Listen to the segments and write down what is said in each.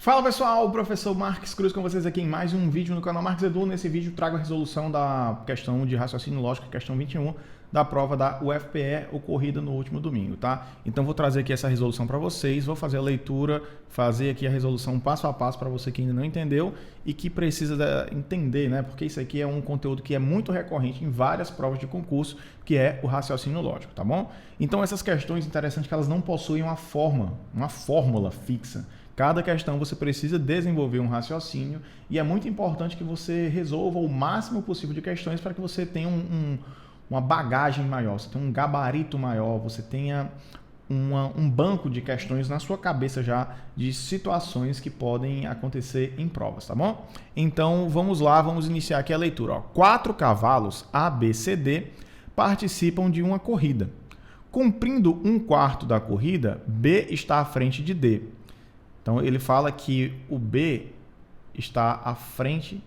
Fala pessoal, o professor Marques Cruz com vocês aqui em mais um vídeo no canal Marques Edu. Nesse vídeo trago a resolução da questão de raciocínio lógico, questão 21 da prova da UFPE ocorrida no último domingo, tá? Então vou trazer aqui essa resolução para vocês, vou fazer a leitura, fazer aqui a resolução passo a passo para você que ainda não entendeu e que precisa entender, né? Porque isso aqui é um conteúdo que é muito recorrente em várias provas de concurso, que é o raciocínio lógico, tá bom? Então essas questões interessantes que elas não possuem uma fórmula fixa. Cada questão você precisa desenvolver um raciocínio e é muito importante que você resolva o máximo possível de questões para que você tenha uma bagagem maior, você tenha um gabarito maior, você tenha um banco de questões na sua cabeça já de situações que podem acontecer em provas, tá bom? Então vamos lá, vamos iniciar aqui a leitura. 4 cavalos A, B, C, D participam de uma corrida. Cumprindo 1/4 da corrida, B está à frente de D. Então, ele fala que o B está à frente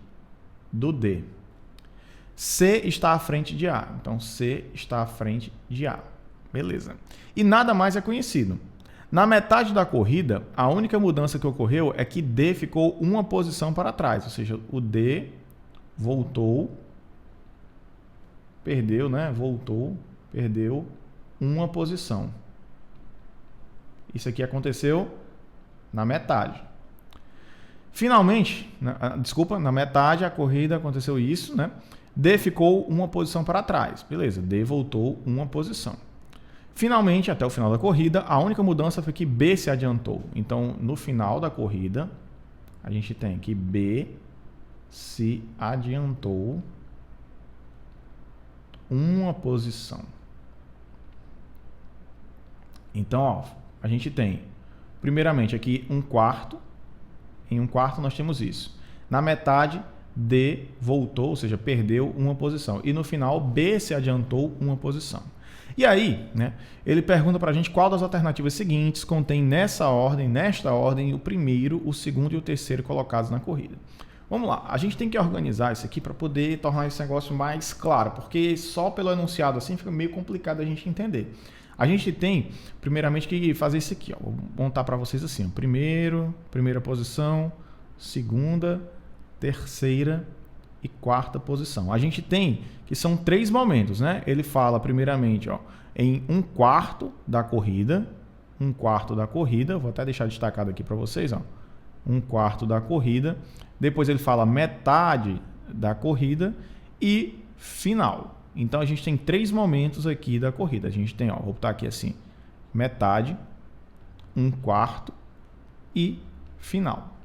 do D. C está à frente de A. Então, C está à frente de A. Beleza. E nada mais é conhecido. Na metade da corrida, a única mudança que ocorreu é que D ficou uma posição para trás. Ou seja, o D voltou, perdeu, né? Perdeu uma posição. Isso aqui aconteceu na metade. Finalmente, na metade a corrida aconteceu isso, né? D ficou uma posição para trás. Beleza, D voltou uma posição. Finalmente, até o final da corrida, a única mudança foi que B se adiantou. Então, no final da corrida, a gente tem que B se adiantou uma posição. Então, ó, a gente tem primeiramente aqui 1/4, em 1/4 nós temos isso. Na metade, D voltou, ou seja, perdeu uma posição. E no final, B se adiantou uma posição. E aí, né, ele pergunta para a gente qual das alternativas seguintes contém nesta ordem, o primeiro, o segundo e o terceiro colocados na corrida. Vamos lá, a gente tem que organizar isso aqui para poder tornar esse negócio mais claro, porque só pelo enunciado assim fica meio complicado a gente entender. A gente tem, primeiramente, que fazer isso aqui. Ó. Vou montar para vocês assim. Ó. Primeira posição, segunda, terceira e quarta posição. A gente tem que são 3 momentos, né? Ele fala, primeiramente, ó, em 1/4 da corrida. 1/4 da corrida. Vou até deixar destacado aqui para vocês. Ó. 1/4 da corrida. Depois ele fala metade da corrida e final. Então, a gente tem 3 momentos aqui da corrida. A gente tem, ó, vou botar aqui assim, metade, 1/4 e final.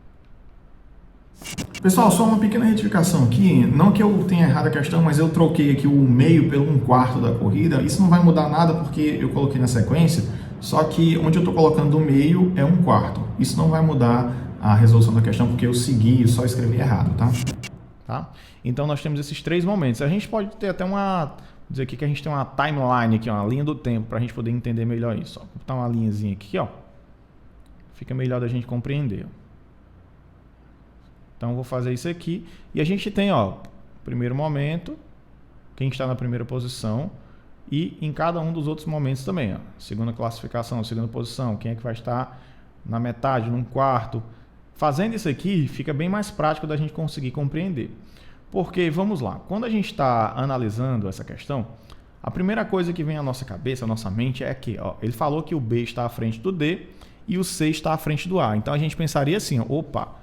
Pessoal, só uma pequena retificação aqui. Não que eu tenha errado a questão, mas eu troquei aqui o meio pelo 1/4 da corrida. Isso não vai mudar nada porque eu coloquei na sequência, só que onde eu estou colocando o meio é 1/4. Isso não vai mudar a resolução da questão porque eu segui e só escrevi errado, tá? Tá? Então nós temos esses 3 momentos. A gente pode ter até dizer aqui que a gente tem uma timeline aqui, uma linha do tempo, para a gente poder entender melhor isso. Ó. Vou botar uma linhazinha aqui, ó. Fica melhor da gente compreender. Então vou fazer isso aqui e a gente tem, ó, primeiro momento, quem está na primeira posição e em cada um dos outros momentos também, ó. Segunda classificação, segunda posição, quem é que vai estar na metade, num quarto. Fazendo isso aqui, fica bem mais prático da gente conseguir compreender. Porque, vamos lá, quando a gente está analisando essa questão, a primeira coisa que vem à nossa cabeça, à nossa mente, é que ó, ele falou que o B está à frente do D e o C está à frente do A. Então, a gente pensaria assim, ó, opa,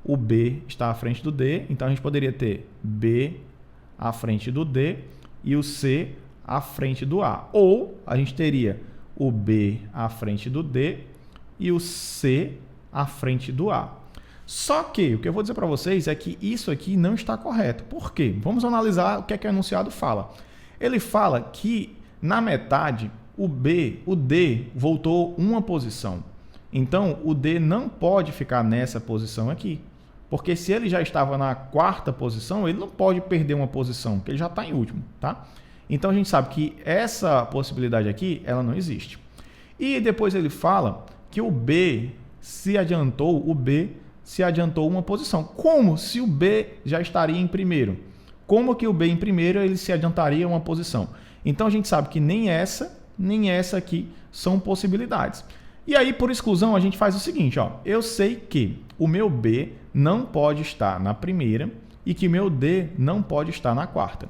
o B está à frente do D, então a gente poderia ter B à frente do D e o C à frente do A. Ou a gente teria o B à frente do D e o C à frente do A. Só que o que eu vou dizer para vocês é que isso aqui não está correto. Por quê? Vamos analisar o que é que o enunciado fala. Ele fala que na metade o D voltou uma posição. Então o D não pode ficar nessa posição aqui. Porque se ele já estava na 4ª posição, ele não pode perder uma posição, porque ele já está em último, tá? Então a gente sabe que essa possibilidade aqui, ela não existe. E depois ele fala que o B se adiantou uma posição. Como se o B já estaria em primeiro? Como que o B em primeiro ele se adiantaria uma posição? Então a gente sabe que nem essa aqui são possibilidades. E aí, por exclusão, a gente faz o seguinte, ó. Eu sei que o meu B não pode estar na primeira e que meu D não pode estar na quarta.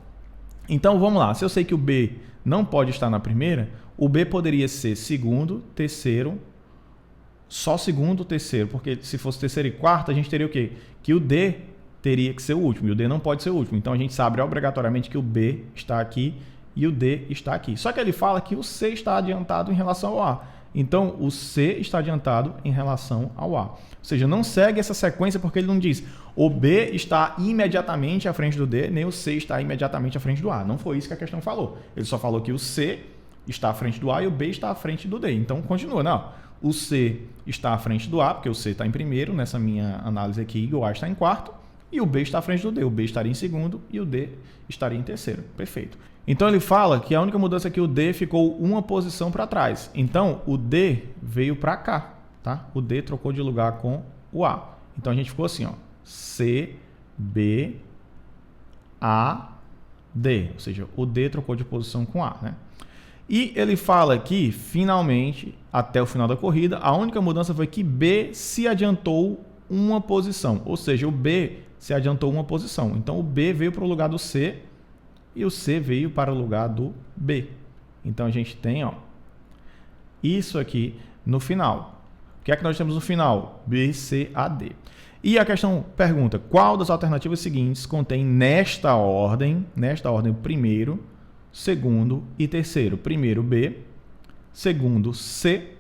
Então, vamos lá. Se eu sei que o B não pode estar na primeira, o B poderia ser segundo, terceiro, só segundo, terceiro, porque se fosse terceiro e quarto, a gente teria o quê? Que o D teria que ser o último, e o D não pode ser o último. Então, a gente sabe obrigatoriamente que o B está aqui e o D está aqui. Só que ele fala que o C está adiantado em relação ao A. Então, o C está adiantado em relação ao A. Ou seja, não segue essa sequência porque ele não diz o B está imediatamente à frente do D, nem o C está imediatamente à frente do A. Não foi isso que a questão falou. Ele só falou que o C está à frente do A e o B está à frente do D. Então, continua. Não, o C está à frente do A, porque o C está em primeiro, nessa minha análise aqui, e o A está em quarto. E o B está à frente do D. O B estaria em segundo e o D estaria em terceiro. Perfeito. Então, ele fala que a única mudança é que o D ficou uma posição para trás. Então, o D veio para cá. Tá? O D trocou de lugar com o A. Então, a gente ficou assim, ó, C, B, A, D. Ou seja, o D trocou de posição com A. Né? E ele fala que, finalmente, até o final da corrida, a única mudança foi que B se adiantou uma posição. Ou seja, o B se adiantou uma posição. Então, o B veio para o lugar do C e o C veio para o lugar do B. Então, a gente tem isso aqui no final. O que é que nós temos no final? B, C, A, D. E a questão pergunta, qual das alternativas seguintes contém nesta ordem o primeiro, segundo e terceiro? Primeiro B, segundo C,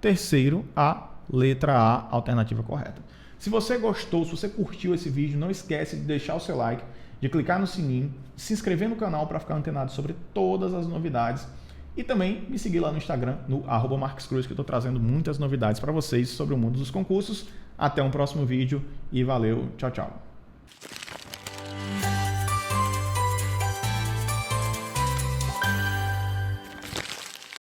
terceiro A, letra A, alternativa correta. Se você gostou, se você curtiu esse vídeo, não esquece de deixar o seu like, de clicar no sininho, se inscrever no canal para ficar antenado sobre todas as novidades e também me seguir lá no Instagram, no @marquescruz, que eu estou trazendo muitas novidades para vocês sobre o mundo dos concursos. Até um próximo vídeo e valeu, tchau, tchau.